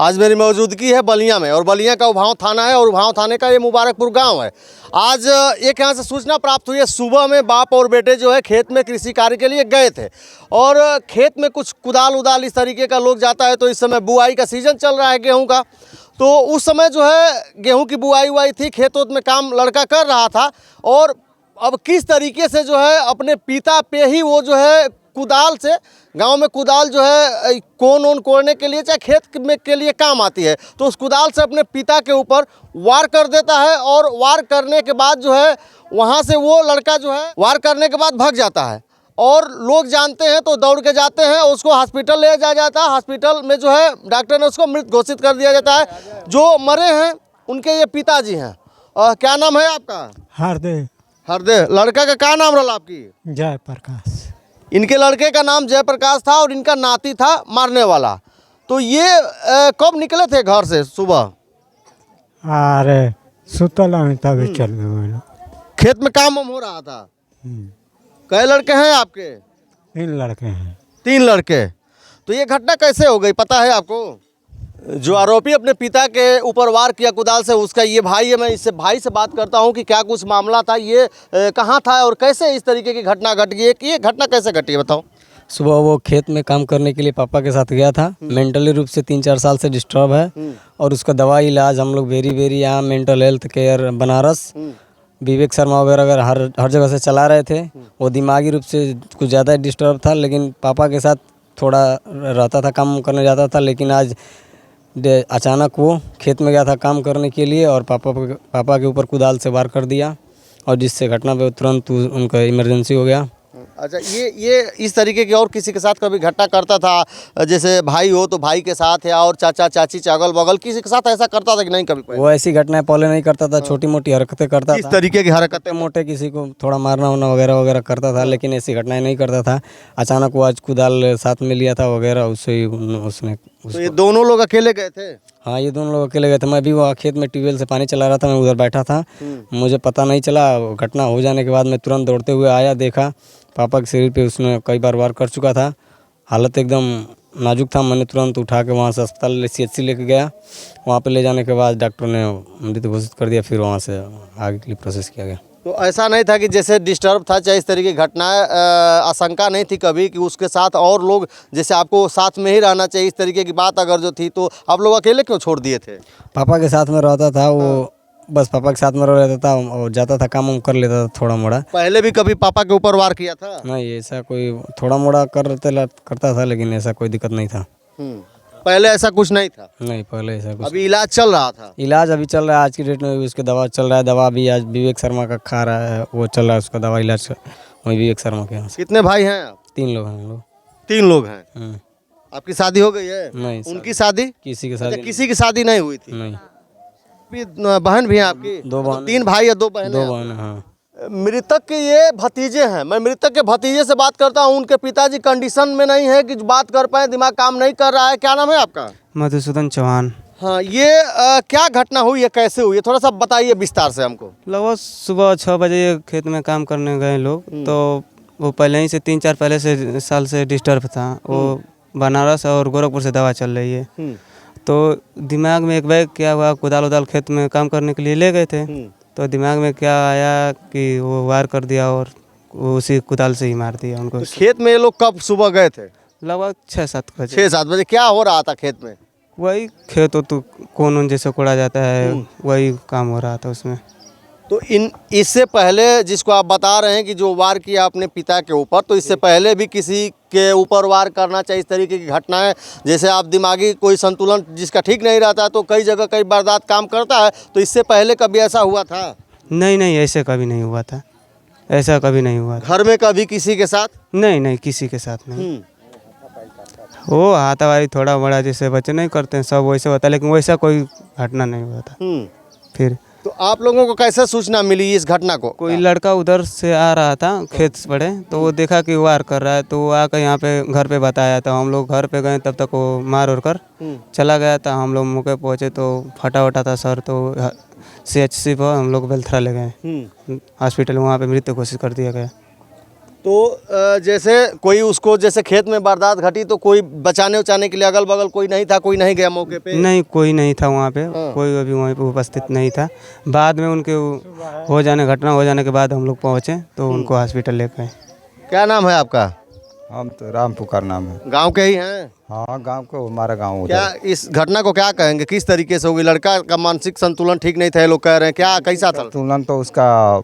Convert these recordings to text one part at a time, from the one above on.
आज मेरी मौजूदगी है बलिया में और बलिया का उभाव थाना है और उभाव थाने का ये मुबारकपुर गांव है। आज एक यहाँ से सूचना प्राप्त हुई है, सुबह में बाप और बेटे जो है खेत में कृषि कार्य के लिए गए थे और खेत में कुछ कुदाल उदाल इस तरीके का लोग जाता है। तो इस समय बुआई का सीज़न चल रहा है गेहूँ का, तो उस समय जो है गेहूँ की बुआई हुई थी, खेतों में काम लड़का कर रहा था और अब किस तरीके से जो है अपने पिता पे ही वो जो है कुदाल से, गांव में कुदाल जो है कोन कोड़ने के लिए चाहे खेत में के लिए काम आती है, तो उस कुदाल से अपने पिता के ऊपर वार कर देता है और वार करने के बाद जो है वहां से वो लड़का जो है वार करने के बाद भाग जाता है और लोग जानते हैं तो दौड़ के जाते हैं, उसको हॉस्पिटल ले जाया जाता है। हॉस्पिटल में जो है डॉक्टर ने उसको मृत घोषित कर दिया जाता है। जो मरे हैं उनके ये पिताजी हैं। क्या नाम है आपका? हरदेव। हरदेव। लड़का का क्या नाम रहा आपकी? जयप्रकाश। इनके लड़के का नाम जयप्रकाश था और इनका नाती था मारने वाला। तो ये कब निकले थे घर से? सुबह। अरे सुतल तभी चल गए। खेत में काम हो रहा था। कई लड़के हैं आपके? 3 लड़के हैं। 3 लड़के। तो ये घटना कैसे हो गई पता है आपको? जो आरोपी अपने पिता के ऊपर वार किया कुदाल से, उसका ये भाई है। मैं इससे भाई से बात करता हूँ कि क्या कुछ मामला था, ये कहाँ था और कैसे इस तरीके की घटना घट गई, ये घटना कैसे घटी है बताओ। सुबह वो खेत में काम करने के लिए पापा के साथ गया था। मेंटली रूप से 3-4 साल से डिस्टर्ब है और उसका दवाई इलाज हम लोग वेरी यहाँ mental health care Banaras Vivek Sharma वगैरह हर जगह से चला रहे थे। वो दिमागी रूप से कुछ ज़्यादा डिस्टर्ब था, लेकिन पापा के साथ थोड़ा रहता था, काम करने जाता था। लेकिन आज अचानक वो खेत में गया था काम करने के लिए और पापा के ऊपर कुदाल से वार कर दिया और जिससे घटना पे तुरंत उनका इमरजेंसी हो गया। अच्छा, ये इस तरीके की और किसी के साथ कभी घटना करता था? जैसे भाई हो तो भाई के साथ या और चाचा चाची अगल बगल किसी के साथ ऐसा करता था कि नहीं कभी? वो ऐसी घटनाएं पहले नहीं करता था, छोटी मोटी हरकतें करता था। इस तरीके की हरकतें मोटे किसी को थोड़ा मारना वारना वगैरह करता था, लेकिन ऐसी घटनाएं नहीं करता था। अचानक वो आज कुदाल साथ में लिया था वगैरह, उससे ही उसने तो ये दोनों लोग अकेले गए थे? हाँ, ये दोनों लोग अकेले गए थे। मैं भी वहाँ खेत में ट्यूबवेल से पानी चला रहा था, मैं उधर बैठा था, मुझे पता नहीं चला। घटना हो जाने के बाद मैं तुरंत दौड़ते हुए आया, देखा पापा के शरीर पे उसने कई बार वार कर चुका था, हालत एकदम नाजुक था। मैंने तुरंत उठा के वहाँ से अस्पताल CHC लेके गया। वहाँ पे ले जाने के बाद डॉक्टर ने मृत घोषित कर दिया, फिर वहाँ से आगे के लिए प्रोसेस किया गया। तो ऐसा नहीं था कि जैसे डिस्टर्ब था, चाहे इस तरीके की घटनाएं, आशंका नहीं थी कभी कि उसके साथ और लोग, जैसे आपको साथ में ही रहना चाहिए, इस तरीके की बात अगर जो थी, तो आप लोग अकेले क्यों छोड़ दिए थे? पापा के साथ में रहता था वो, बस पापा के साथ में रहता था और जाता था, काम कर लेता था थोड़ा मोड़ा। पहले भी कभी पापा के ऊपर वार किया था? नहीं, ऐसा कोई थोड़ा मोड़ा करता था, लेकिन ऐसा कोई दिक्कत नहीं था। पहले ऐसा कुछ नहीं था? नहीं, पहले ऐसा कुछ। अभी इलाज चल रहा था? इलाज अभी चल रहा है, आज की डेट में भी उसके दवा चल रहा है। दवा भी आज विवेक शर्मा का खा रहा है, वो चल रहा है उसका दवा इलाज वही विवेक शर्मा के यहाँ से। कितने भाई हैं आप? 3 लोग हैं हम लोग। 3 लोग हैं। आपकी शादी हो गई है? नहीं, उनकी शादी? किसी के साथ किसी की शादी नहीं हुई थी? नहीं। बहन भी है आपकी? 2 बहन। 3 भाई या 2 बहन? 2 बहन। हाँ। मृतक के ये भतीजे हैं। मैं मृतक के भतीजे से बात करता हूँ। उनके पिताजी कंडीशन में नहीं है कि बात कर पाए, दिमाग काम नहीं कर रहा है। क्या नाम है आपका? मधुसूदन चौहान। हाँ, ये क्या घटना हुई है, कैसे हुई है, थोड़ा सा बताइए विस्तार से हमको। लगभग सुबह 6 बजे खेत में काम करने गए लोग, तो वो पहले ही से 3-4 साल से डिस्टर्ब था। वो बनारस और गोरखपुर से दवा चल रही है, तो दिमाग में एक बैग क्या हुआ, कुदाल उदाल खेत में काम करने के लिए ले गए थे, तो दिमाग में क्या आया कि वो वार कर दिया और उसी कुदाल से ही मार दिया उनको। तो खेत में ये लोग कब सुबह गए थे? लगभग 6-7 बजे। 6-7 बजे। क्या हो रहा था खेत में? वही खेत तो कौन जैसे कोड़ा जाता है, वही काम हो रहा था उसमें। तो इससे पहले जिसको आप बता रहे हैं कि जो वार किया अपने पिता के ऊपर, तो इससे पहले भी किसी के ऊपर वार करना चाहिए? इस तरीके की घटनाएं, जैसे आप दिमागी कोई संतुलन जिसका ठीक नहीं रहता तो कई जगह कई वारदात काम करता है, तो इससे पहले कभी ऐसा हुआ था? नहीं, ऐसे कभी नहीं हुआ था, ऐसा कभी नहीं हुआ था। घर में कभी किसी के साथ? नहीं, किसी के साथ नहीं। वो हाथावाही थोड़ा बड़ा जैसे बच्चे नहीं करते हैं सब वैसे होता है, लेकिन वैसा कोई घटना नहीं हुआ था। फिर तो आप लोगों को कैसे सूचना मिली इस घटना को? कोई लड़का उधर से आ रहा था खेत से पड़े, तो वो देखा कि वार कर रहा है, तो वो आकर यहाँ पे घर पे बताया था। हम लोग घर पे गए, तब तक वो मार और कर चला गया था। हम लोग मौके पहुँचे तो फटा वटा था सर, तो CHC पर हम लोग बेलथरा ले गए हॉस्पिटल, वहाँ पे मृत घोषित कर दिया गया। तो जैसे कोई उसको जैसे खेत में वारदात घटी तो कोई बचाने उचाने के लिए अगल बगल कोई नहीं था, कोई नहीं गया मौके पे? नहीं, कोई नहीं था वहाँ पे, हाँ। कोई अभी वहीं पे उपस्थित नहीं था। बाद में उनके घटना हो जाने के बाद हम लोग पहुँचे तो उनको हॉस्पिटल ले गए। क्या नाम है आपका? हम तो राम पुकार नाम है। गांव के ही हैं? हाँ, गांव को, हमारा गांव क्या उधर। इस घटना को क्या कहेंगे, किस तरीके से होगी? लड़का का मानसिक संतुलन ठीक नहीं था ये लोग कह रहे हैं, क्या कैसा था? तुलन तो उसका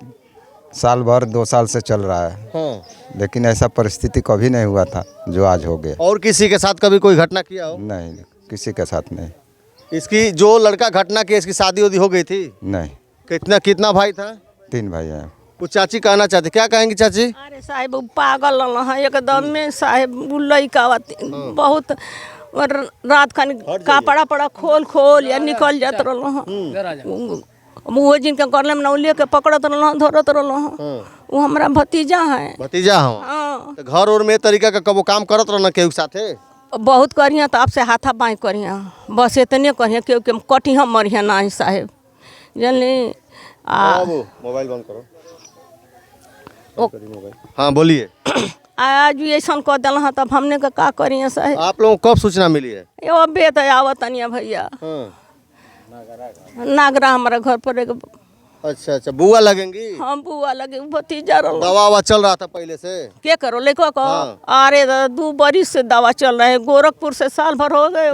साल भर 2 साल से चल रहा है, हाँ। लेकिन ऐसा परिस्थिति कभी नहीं हुआ था जो आज हो गया। और किसी के साथ कभी कोई घटना किया हो? नहीं, किसी के साथ नहीं। इसकी जो लड़का घटना की इसकी शादी उदी हो गई थी? नहीं, कितना भाई था? 3 भाई हैं। कुछ चाची कहना चाहते, क्या कहेंगी चाची? अरे साहेब उ पागल है एकदम में साहेब। उ लइका बहुत रात खानी कपड़ा पड़ा खोल या निकल जात रहल। वो जिनके करले में नौलिया के पकड़त रहल, धरत रहल। वो हमारा भतीजा है। भतीजा हो? हाँ। तो घर और में तरीका का कबो काम करत रहना केहू साथे? बहुत करिया तो आपसे हाथा बाई करिया, बस इतने करिया केहू के कटी हम मरिया नहीं साहेब, जानली। मोबाइल बंद करो। हाँ बोलिए। आज भी ऐसा कर दिल हाँ, तब हमने का करिए साहेब? आप लोगों को कब सूचना मिली है? ये अबे तो आवत तनिया भैया। नागरा हमारा घर पर एक अच्छा बुआ लगेंगी? हम बुआ लगे भतीजा रहो। दवा ववा चल रहा था पहले से? क्या करो लेको को? हाँ। अरे 2 बरिस से दवा चल रहे हैं। गोरखपुर से साल भर हो गए,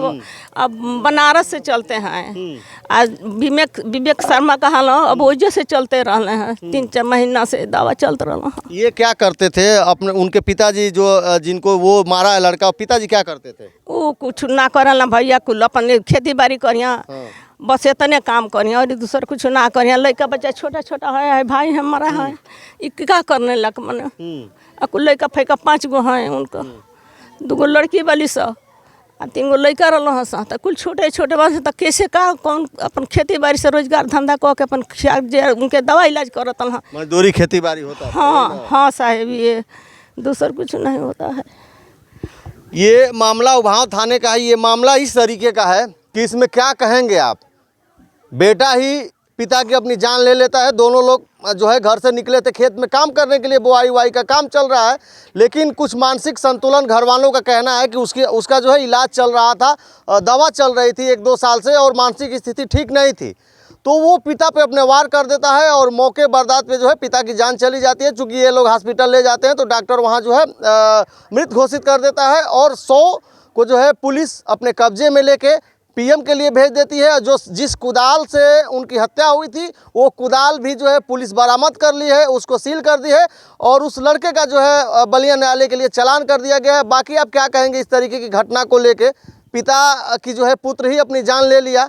अब बनारस से चलते हैं। आज विवेक शर्मा कहा लो, अब वजह से चलते रहने हैं। 3-4 महीना से दवा चलते रहना। ये क्या करते थे अपने, उनके पिताजी जो जिनको वो मारा है लड़का, पिताजी क्या करते थे? वो कुछ ना करला भैया, कुल अपन खेती बाड़ी करिया, बस इतने काम करिए और दूसर कुछ ना करिए। लड़का बच्चा छोटा है, भाई हमारा है, ये क्या करने लग मने। कुल लड़का फैका 5 गो हैं उनका, 2 गो लड़की वाली सब, 3 गो लड़का रहा सा। तो कुल छोटे बात तो कैसे का कौन अपन खेती बाड़ी से रोजगार धंधा कह के अपन उनके दवा इलाज करत हैं। मजदूरी खेती बाड़ी होता है? हाँ साहेब, ये दूसर कुछ नहीं होता है। ये मामला उभाव थाने का है। ये मामला इस तरीके का है कि इसमें क्या कहेंगे आप? बेटा ही पिता की अपनी जान ले लेता है। दोनों लोग जो है घर से निकले थे खेत में काम करने के लिए, बुआई उवाई का काम चल रहा है, लेकिन कुछ मानसिक संतुलन घर वालों का कहना है कि उसका जो है इलाज चल रहा था, दवा चल रही थी 1-2 साल से, और मानसिक स्थिति ठीक नहीं थी। तो वो पिता पे अपने वार कर देता है और मौके बर्दात पे जो है पिता की जान चली जाती है। चूँकि ये लोग हॉस्पिटल ले जाते हैं तो डॉक्टर वहाँ जो है मृत घोषित कर देता है, और 100 को जो है पुलिस अपने कब्जे में लेके पीएम के लिए भेज देती है। जो जिस कुदाल से उनकी हत्या हुई थी वो कुदाल भी जो है पुलिस बरामद कर ली है, उसको सील कर दी है, और उस लड़के का जो है बलिया न्यायालय के लिए चालान कर दिया गया है। बाकी आप क्या कहेंगे इस तरीके की घटना को लेके? पिता की जो है पुत्र ही अपनी जान ले लिया,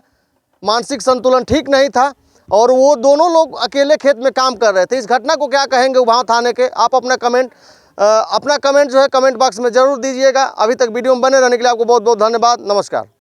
मानसिक संतुलन ठीक नहीं था, और वो दोनों लोग अकेले खेत में काम कर रहे थे। इस घटना को क्या कहेंगे उभाव थाने के? आप अपना कमेंट जो है कमेंट बॉक्स में ज़रूर दीजिएगा। अभी तक वीडियो में बने रहने के लिए आपको बहुत बहुत धन्यवाद। नमस्कार।